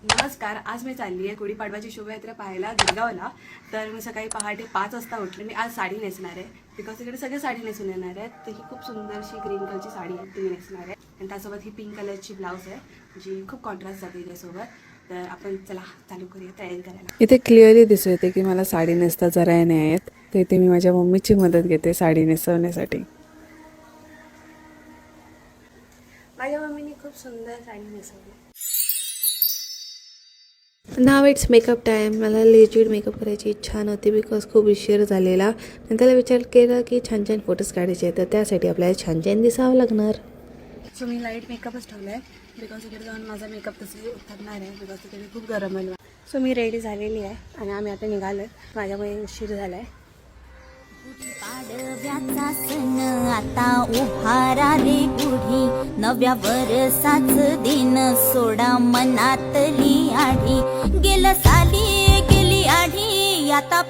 नमस्कार, आज मी चालली आहे गुढीपाडवाची शोभायात्रा पाहायला गिरगावला. तर मी सकाळी पहाटे 5 वाजता उठले. मी आज साडी नेसणार आहे बिकॉज इकडे सगळे साडी नेसून येणार आहेत. तर ही खूप सुंदरशी ग्रीन कलरची साडी आहे ती मी नेसणार आहे आणि त्यासोबत ही पिंक कलरची ब्लाऊज आहे जी खूप कॉन्ट्रास्ट जाते त्यासोबत. तर आपण चला चालू करूया तयारी करायला. इथे क्लिअरली दिसू येते की मला साडी नेसता जरा नाही आहेत. तर इथे मी माझ्या मम्मीची मदत घेते साडी नेसवण्यासाठी. माझ्या मम्मीने खूप सुंदर साडी नेसवली. नाव इट्स मेकअप टाईम. मला लेजिड मेकअप करायची इच्छा नव्हती बिकॉज खूप उशीर झालेला. नंतर विचार केला की छान छान फोटोज काढायचे तर त्यासाठी आपल्याला छान छान दिसावं लागणार. सो मी लाईट मेकअपच ठेवला आहे बिकॉज इकडे जाऊन माझा मेकअप तसे उतरणार आहे बिकॉज तिकडे खूप गरम आहे. सो मी रेडी झालेली आहे आणि आम्ही आता निघालो आहे. माझ्यामुळे उशीर झाला आहे. पाडव्याचा सण आता उभारा रे गुढी, नव्या वर्षाच दिन सोडा मनातली आढी. गेलं साली गेली आढी आता